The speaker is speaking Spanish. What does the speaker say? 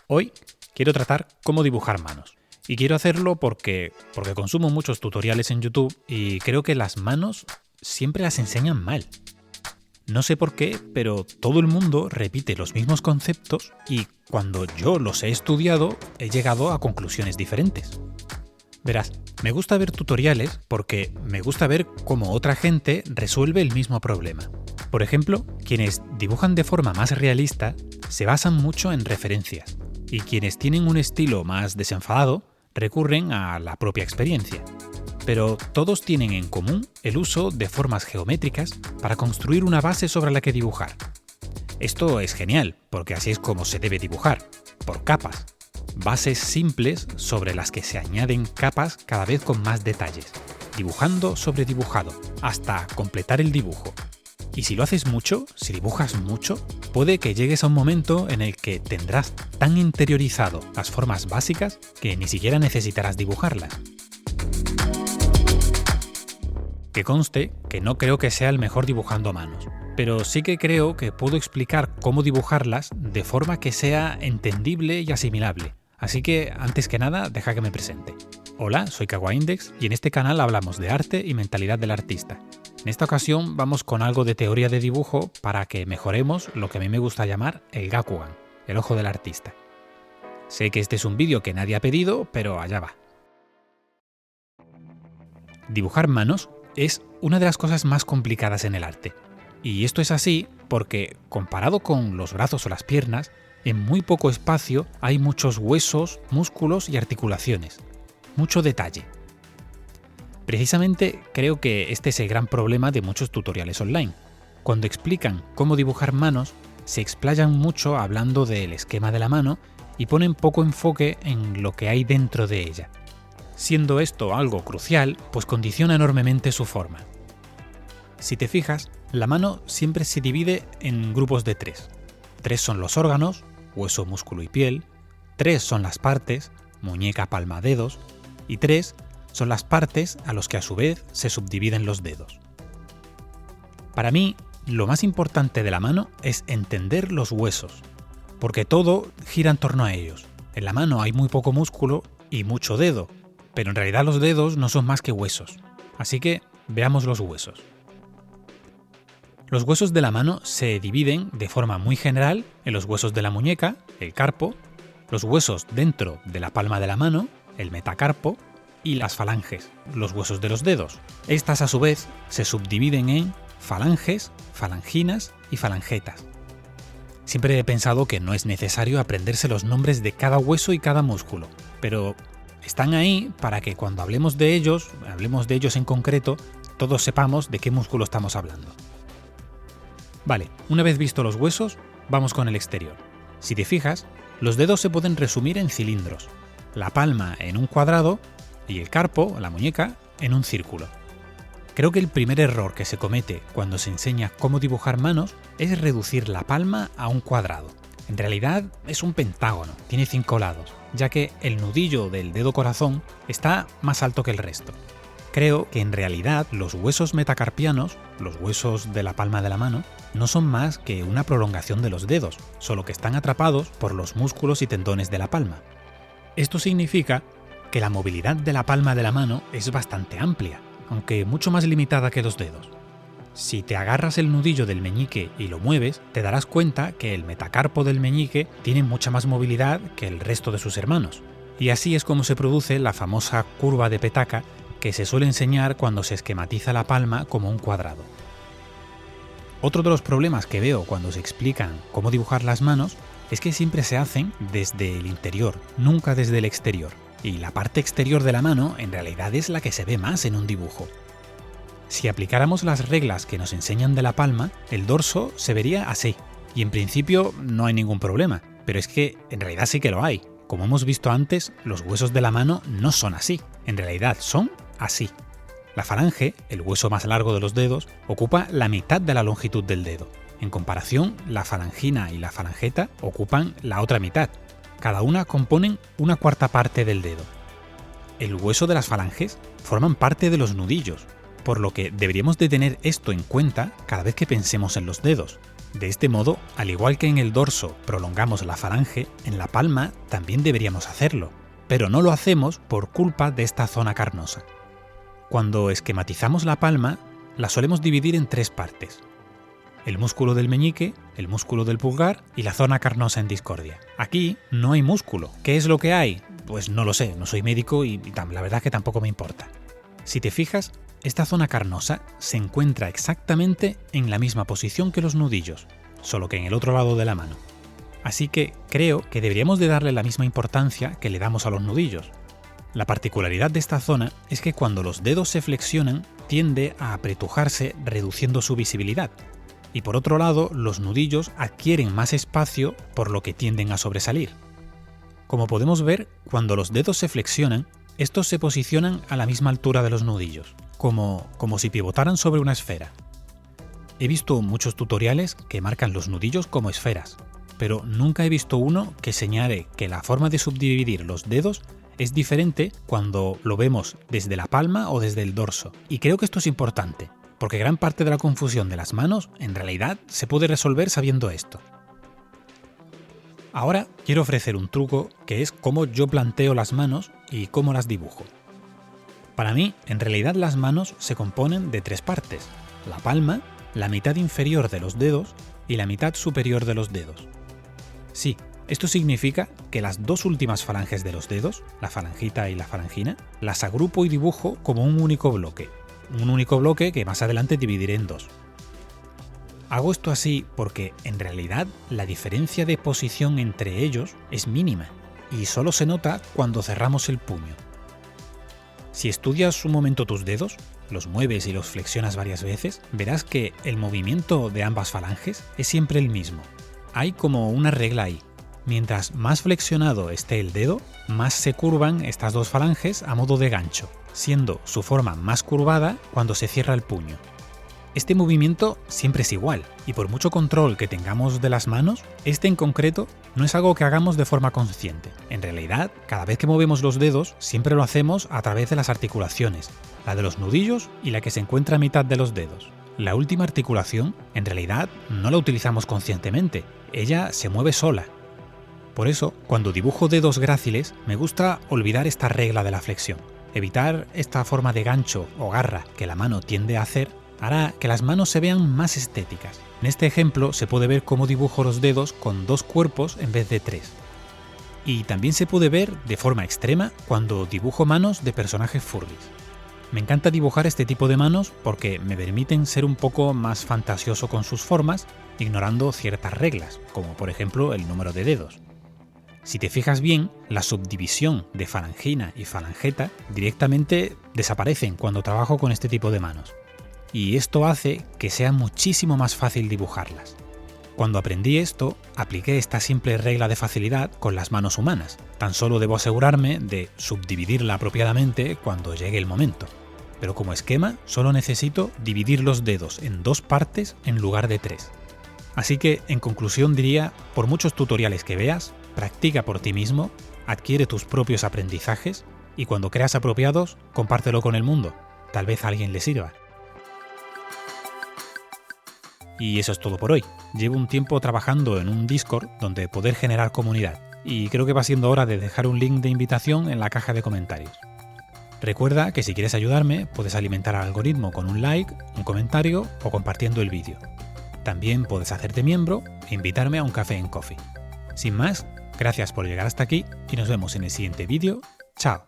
Hoy quiero tratar cómo dibujar manos. Y quiero hacerlo porque consumo muchos tutoriales en YouTube y creo que las manos siempre las enseñan mal. No sé por qué, pero todo el mundo repite los mismos conceptos y cuando yo los he estudiado he llegado a conclusiones diferentes. Verás, me gusta ver tutoriales porque me gusta ver cómo otra gente resuelve el mismo problema. Por ejemplo, quienes dibujan de forma más realista se basan mucho en referencias y quienes tienen un estilo más desenfadado recurren a la propia experiencia. Pero todos tienen en común el uso de formas geométricas para construir una base sobre la que dibujar. Esto es genial, porque así es como se debe dibujar, por capas. Bases simples sobre las que se añaden capas cada vez con más detalles, dibujando sobre dibujado, hasta completar el dibujo. Y si lo haces mucho, si dibujas mucho, puede que llegues a un momento en el que tendrás tan interiorizado las formas básicas que ni siquiera necesitarás dibujarlas. Que conste que no creo que sea el mejor dibujando a manos, pero sí que creo que puedo explicar cómo dibujarlas de forma que sea entendible y asimilable. Así que, antes que nada, deja que me presente. Hola, soy Kawaindex y en este canal hablamos de arte y mentalidad del artista. En esta ocasión vamos con algo de teoría de dibujo para que mejoremos lo que a mí me gusta llamar el Gakugan, el ojo del artista. Sé que este es un vídeo que nadie ha pedido, pero allá va. Dibujar manos es una de las cosas más complicadas en el arte. Y esto es así porque, comparado con los brazos o las piernas, en muy poco espacio hay muchos huesos, músculos y articulaciones. Mucho detalle. Precisamente creo que este es el gran problema de muchos tutoriales online. Cuando explican cómo dibujar manos, se explayan mucho hablando del esquema de la mano y ponen poco enfoque en lo que hay dentro de ella. Siendo esto algo crucial, pues condiciona enormemente su forma. Si te fijas, la mano siempre se divide en grupos de 3. 3 son los órganos, hueso, músculo y piel, 3 son las partes, muñeca, palma, dedos, y 3 son las partes a los que a su vez se subdividen los dedos. Para mí, lo más importante de la mano es entender los huesos, porque todo gira en torno a ellos. En la mano hay muy poco músculo y mucho dedo, pero en realidad los dedos no son más que huesos. Así que veamos los huesos. Los huesos de la mano se dividen de forma muy general en los huesos de la muñeca, el carpo, los huesos dentro de la palma de la mano, el metacarpo, y las falanges, los huesos de los dedos. Estas a su vez se subdividen en falanges, falanginas y falangetas. Siempre he pensado que no es necesario aprenderse los nombres de cada hueso y cada músculo, pero están ahí para que cuando hablemos de ellos en concreto, todos sepamos de qué músculo estamos hablando. Vale, una vez visto los huesos, vamos con el exterior. Si te fijas, los dedos se pueden resumir en cilindros, la palma en un cuadrado y el carpo, la muñeca, en un círculo. Creo que el primer error que se comete cuando se enseña cómo dibujar manos es reducir la palma a un cuadrado. En realidad es un pentágono, tiene 5 lados, ya que el nudillo del dedo corazón está más alto que el resto. Creo que en realidad los huesos metacarpianos, los huesos de la palma de la mano, no son más que una prolongación de los dedos, solo que están atrapados por los músculos y tendones de la palma. Esto significa que la movilidad de la palma de la mano es bastante amplia, aunque mucho más limitada que los dedos. Si te agarras el nudillo del meñique y lo mueves, te darás cuenta que el metacarpo del meñique tiene mucha más movilidad que el resto de sus hermanos. Y así es como se produce la famosa curva de Petaca que se suele enseñar cuando se esquematiza la palma como un cuadrado. Otro de los problemas que veo cuando se explican cómo dibujar las manos es que siempre se hacen desde el interior, nunca desde el exterior. Y la parte exterior de la mano en realidad es la que se ve más en un dibujo. Si aplicáramos las reglas que nos enseñan de la palma, el dorso se vería así. Y en principio no hay ningún problema, pero es que en realidad sí que lo hay. Como hemos visto antes, los huesos de la mano no son así, en realidad son así. La falange, el hueso más largo de los dedos, ocupa la mitad de la longitud del dedo. En comparación, la falangina y la falangeta ocupan la otra mitad. Cada una componen una cuarta parte del dedo. El hueso de las falanges forman parte de los nudillos, por lo que deberíamos de tener esto en cuenta cada vez que pensemos en los dedos. De este modo, al igual que en el dorso prolongamos la falange, en la palma también deberíamos hacerlo, pero no lo hacemos por culpa de esta zona carnosa. Cuando esquematizamos la palma, la solemos dividir en 3 partes: el músculo del meñique, el músculo del pulgar y la zona carnosa en discordia. Aquí no hay músculo. ¿Qué es lo que hay? Pues no lo sé, no soy médico y la verdad es que tampoco me importa. Si te fijas, esta zona carnosa se encuentra exactamente en la misma posición que los nudillos, solo que en el otro lado de la mano. Así que creo que deberíamos de darle la misma importancia que le damos a los nudillos. La particularidad de esta zona es que cuando los dedos se flexionan, tiende a apretujarse reduciendo su visibilidad. Y por otro lado, los nudillos adquieren más espacio por lo que tienden a sobresalir. Como podemos ver, cuando los dedos se flexionan, estos se posicionan a la misma altura de los nudillos, como si pivotaran sobre una esfera. He visto muchos tutoriales que marcan los nudillos como esferas, pero nunca he visto uno que señale que la forma de subdividir los dedos es diferente cuando lo vemos desde la palma o desde el dorso. Y creo que esto es importante, porque gran parte de la confusión de las manos en realidad se puede resolver sabiendo esto. Ahora quiero ofrecer un truco que es cómo yo planteo las manos y cómo las dibujo. Para mí, en realidad las manos se componen de 3 partes: la palma, la mitad inferior de los dedos y la mitad superior de los dedos. Sí, esto significa que las 2 últimas falanges de los dedos, la falangita y la falangina, las agrupo y dibujo como un único bloque que más adelante dividiré en 2. Hago esto así porque, en realidad, la diferencia de posición entre ellos es mínima y solo se nota cuando cerramos el puño. Si estudias un momento tus dedos, los mueves y los flexionas varias veces, verás que el movimiento de ambas falanges es siempre el mismo. Hay como una regla ahí. Mientras más flexionado esté el dedo, más se curvan estas 2 falanges a modo de gancho, siendo su forma más curvada cuando se cierra el puño. Este movimiento siempre es igual, y por mucho control que tengamos de las manos, este en concreto no es algo que hagamos de forma consciente. En realidad, cada vez que movemos los dedos, siempre lo hacemos a través de las articulaciones, la de los nudillos y la que se encuentra a mitad de los dedos. La última articulación, en realidad, no la utilizamos conscientemente, ella se mueve sola. Por eso, cuando dibujo dedos gráciles, me gusta olvidar esta regla de la flexión. Evitar esta forma de gancho o garra que la mano tiende a hacer hará que las manos se vean más estéticas. En este ejemplo se puede ver cómo dibujo los dedos con 2 cuerpos en vez de 3. Y también se puede ver de forma extrema cuando dibujo manos de personajes furries. Me encanta dibujar este tipo de manos porque me permiten ser un poco más fantasioso con sus formas, ignorando ciertas reglas, como por ejemplo el número de dedos. Si te fijas bien, la subdivisión de falangina y falangeta directamente desaparecen cuando trabajo con este tipo de manos. Y esto hace que sea muchísimo más fácil dibujarlas. Cuando aprendí esto, apliqué esta simple regla de facilidad con las manos humanas. Tan solo debo asegurarme de subdividirla apropiadamente cuando llegue el momento. Pero como esquema, solo necesito dividir los dedos en 2 partes en lugar de 3. Así que, en conclusión diría, por muchos tutoriales que veas, practica por ti mismo, adquiere tus propios aprendizajes y cuando creas apropiados, compártelo con el mundo. Tal vez a alguien le sirva. Y eso es todo por hoy. Llevo un tiempo trabajando en un Discord donde poder generar comunidad, y creo que va siendo hora de dejar un link de invitación en la caja de comentarios. Recuerda que si quieres ayudarme, puedes alimentar al algoritmo con un like, un comentario o compartiendo el vídeo. También puedes hacerte miembro e invitarme a un café en Coffee. Sin más, gracias por llegar hasta aquí y nos vemos en el siguiente vídeo. ¡Chao!